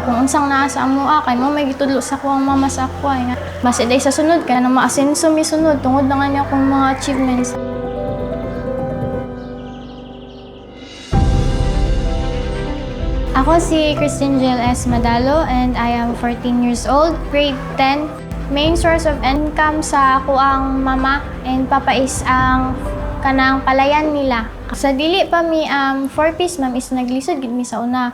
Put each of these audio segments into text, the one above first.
kung unsang naa sa amo kay mo may gitudlo sa ko ang mama sa ako nga. Mas iday sa sunod kaya na maasenso mi sunod tungod na nga niya akong mga achievements. Ako si Christine Jill S. Madalo and I am 14 years old, grade 10. Main source of income sa ako ang mama and papa is ang kanang palayan nila. Sa dili pa mi 4 piece ma'am is naglisod gid mi sa una.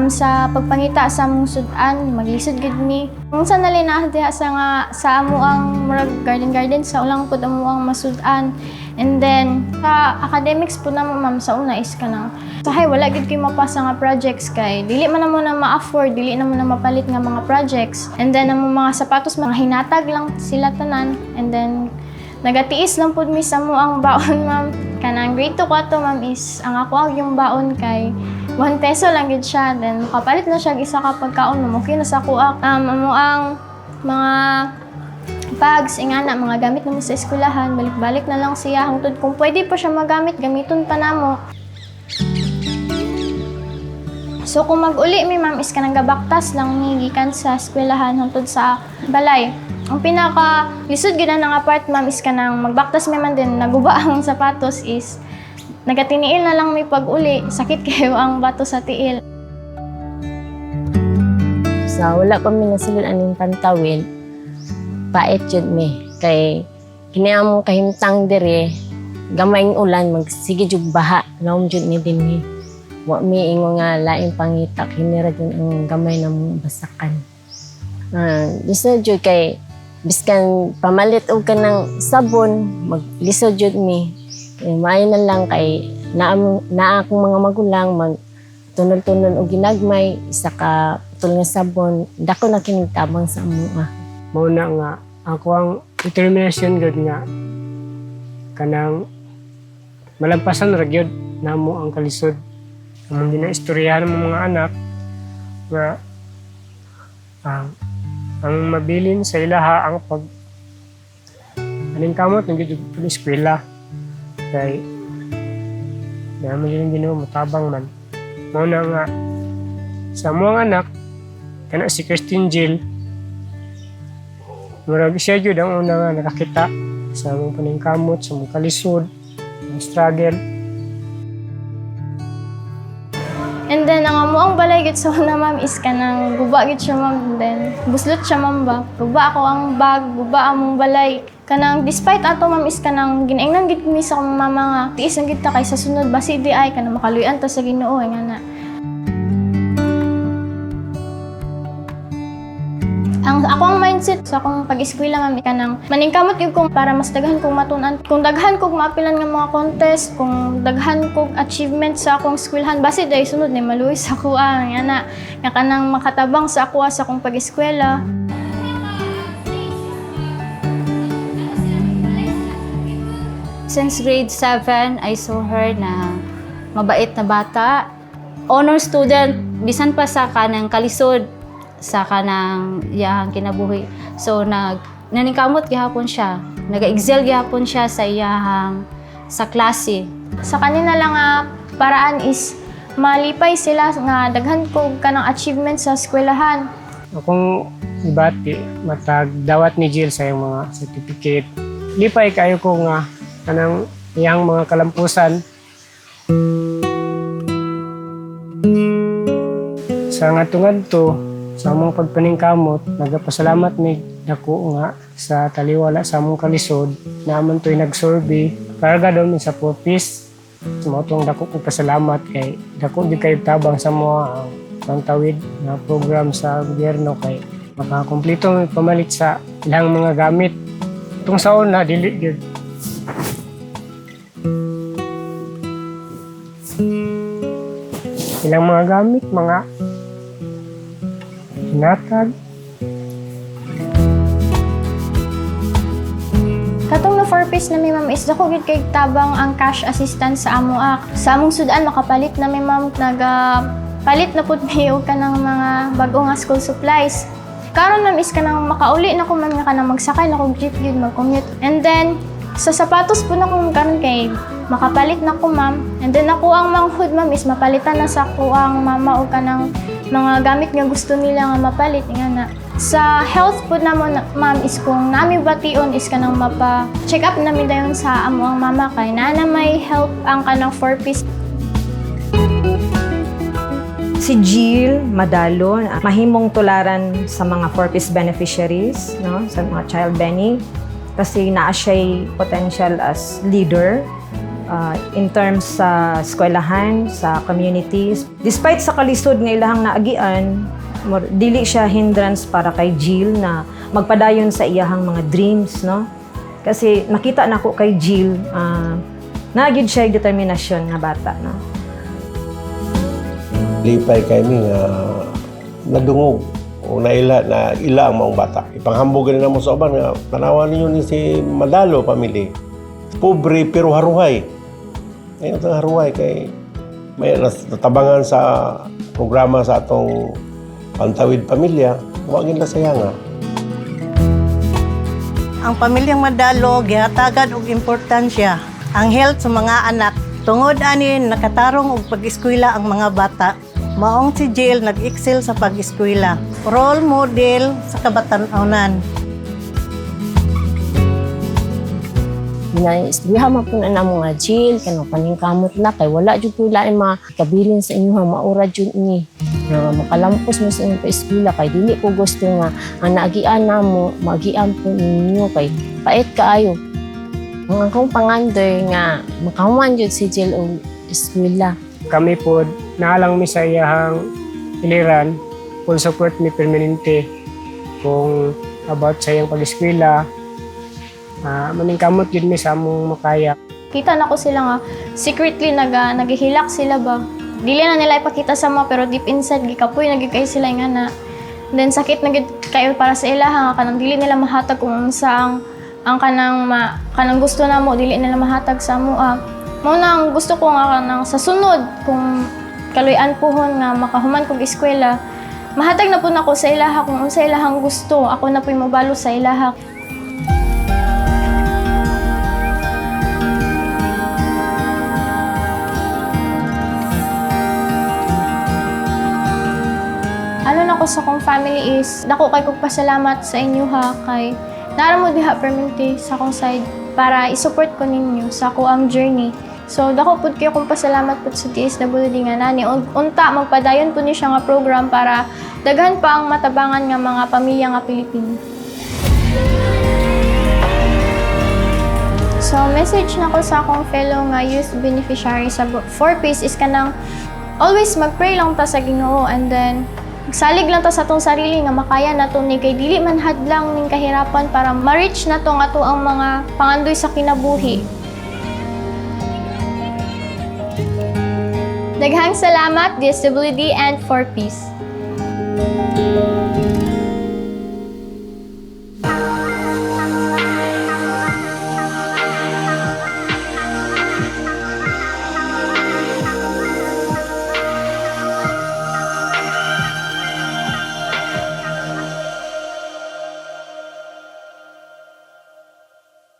Sa pagpangita sa among sudan maglisod gid mi. Kung sa nalina diha sa amo ang garden sa ulang pud amo ang masudan. And then sa academics pud namo ma'am sa una is kanang sahay wala gid kay mapasa nga projects kay dili man namo na ma-afford, dili namo na mapalit nga mga projects. And then ang mga sapatos mga hinatag lang sila tanan. And then nagatiis lang pud mi sa mo ang baon ma'am. Kanang grade 2 ko ato ma'am is ang ako yung baon kay 1 peso lang gid siya. Then makapalit na siya isa ka pagkaon mo okay na sa kuak. Amo ang mga bags, ingana, mga gamit naman sa eskwelahan, balik-balik na lang siya hangtod kung pwede pa siya magamit, gamiton pa namo. So kung mag-uli mi ma'am is kanang gabaktas lang ni gikan sa eskwelahan hangtod sa balay. Ang pinaka lisod gyud na nga part ma'am is kanang magbaktas mi man din naguba ang sapatos is nagatiniil na lang mi pag-uli, sakit kayo ang bato sa tiil. Sa wala pa mi nasulod aning pantawid, pait jud mi kay kini among kahimtang diri gamayng ulan magsige jud baha naom jud mi dinhi wa mi ingo nga laing pangita kini ra jud ang gamay namong basakan. Lisod jud kay biskan pamalit og kanang sabon maglisod jud mi maayo na lang kay naa akong mga magulang mag tunon-tunon og ginagmay isa ka putol nga sabon dako na kining tabang sa amo. Mauna nga ako ang determination gud nga kanang malampasan ra gyud namo ang kalisod. Ang ginaistoryahan ng mga anak nga ang mabilin sa ilaha ang pag aning kamot ng gyud sa eskwela kay naman yung Ginoo matabang man. Mauna nga sa mga anak kana si Christine Jill murag siya jud ang una nga nakakita sa among paningkamot, sa among kalisod, ang struggle. And then ang amo ang balay gid sa una ma'am is kanang guba gid siya ma'am, then buslot siya ma'am ba. Guba ako ang bag, guba among balay. Kanang despite ato ma'am is kanang ginaingnan gid mi sa akong mama nga tiis ang gid ta kay sa sunod basi di ay kanang makaluyan ta sa Ginoo nga na. Ako ang mindset sa akong pag-eskwela ma'am kanang maningkamot gyud kong para mas daghan kong matun-an. Kung daghan kog maapilan nga mga contest, kung daghan kog achievement sa akong eskwelahan, basi day sunod ni maluoy sa kuha nga kanang makatabang sa ako sa akong pag-eskwela. Since grade 7, I saw her na mabait na bata. Honor student, bisan pa sa kanang kalisod sa kanang iyahang kinabuhi. So naningkamot gihapon siya. Naga-excel gihapon siya sa iyahang sa klase. Sa kanina lang paraan is malipay sila nga daghan kog kanang achievement sa eskwelahan. Akong ibati matag dawat ni Jill sa iyang mga certificate. Lipay kayo ko nga kanang iyang mga kalampusan. Sa ngadto-ngadto sa among pagpaningkamot, nagapasalamat mi dako nga sa taliwala sa among kalisod na amon to'y nag-survey karga daw mi sa 4 piece. Mao tong dako ko pasalamat kay dako di kayo tabang sa mga pantawid nga program sa gobyerno kay makakumpleto mi pamalit sa ilang mga gamit. Tung sa una dili gyud. Ilang mga gamit, mga hinatag. Katong na 4 piece na mi ma'am is dako gid kay tabang ang cash assistance sa amo sa among sudan makapalit na mi ma'am palit na pud mi og kanang mga bag-o nga school supplies. Karon ma'am is kanang makauli na ko ma'am nga kanang magsakay na kog jeep gid mag-commute. And then sa sapatos po na kung karon kay makapalit na ko ma'am. And then ako ang manghud ma'am is mapalitan na sa ko ang mama o kanang mga gamit nga gusto nila nga mapalit nga na. Sa health po namon ma'am is kung nami bation is kanang mapa-check up namin dayon sa amo ang mama kay na may help ang kanang 4-piece. Si Jill Madalo, mahimong tularan sa mga 4-piece beneficiaries, no? Sa mga child benny, kasi naa siya'y potential as leader in terms sa eskwelahan, sa communities. Despite sa kalisod nga ilahang naagian, dili siya hindrance para kay Jill na magpadayon sa iyahang mga dreams, no? Kasi nakita nako kay Jill, naagid siya determinasyon nga bata, no? Lipay kami nga nadungog o naila na ila ang mga bata. Ipanghambugan na mo sa uban nga tanawan ninyo ni si Madalo family. Pobre pero haruhay. Ayun ang haruhay kay may natabangan sa programa sa atong Pantawid Pamilya, huwag na sayanga. Ang pamilyang Madalo gihatagan og importansya ang health sa mga anak. Tungod ani nakatarong og pag-eskwela ang mga bata. Maong si Jill nag-excel sa pag-eskwela. Role model sa kabatan-onan. Istoryahan man po na mga Jill, kanang paningkamot na, kay wala jud po lain makabilin sa inyo, maura jud ni. Na makalampos mo sa inyong pa-eskwela, kay dili ko gusto nga, ang naagian na mo, maagian po ninyo, kay pait kaayo. Ang akong pangandoy nga, makahuman jud si Jill o eskwela. Kami po, naalang mi sa iyahang iliran, full support mi permanente kung about sa iyang pag-eskwela. Maningkamot yun mi sa among makaya. Kita na ko sila nga secretly naghihilak sila ba. Dili na nila ipakita sa mo pero deep inside gikapoy nagikay sila nga na. Then sakit na gid kayo para sa ila nga kanang dili nila mahatag kung unsa ang kanang gusto na mo dili nila mahatag sa mo. Mao na ang gusto ko nga kanang sa sunod kung kaluy-an pohon nga makahuman kog eskwela. Mahatag na po nako sa ilaha kung unsa ilahang gusto. Ako na po'y mabalo sa ilaha. Ano na ko sa kong family is, dako kay kong pasalamat sa inyo ha, kay naramo diha permanente sa akong side para isupport ko ninyo sa ako ang journey. So, dako pud kayo kong pasalamat pud sa DSWD nga nani. Unta, magpadayon po ni siya nga program para daghan pa ang matabangan nga mga pamilya nga Pilipino. So, message na ko sa akong fellow nga youth beneficiary sa 4-piece is kanang always mag-pray lang ta sa Ginoo and then salig lang ta sa atong sarili nga makaya nato ni kay dili man hadlang ning kahirapan para ma-reach nato nga ato ang mga pangandoy sa kinabuhi. Daghang salamat DSWD and 4-piece.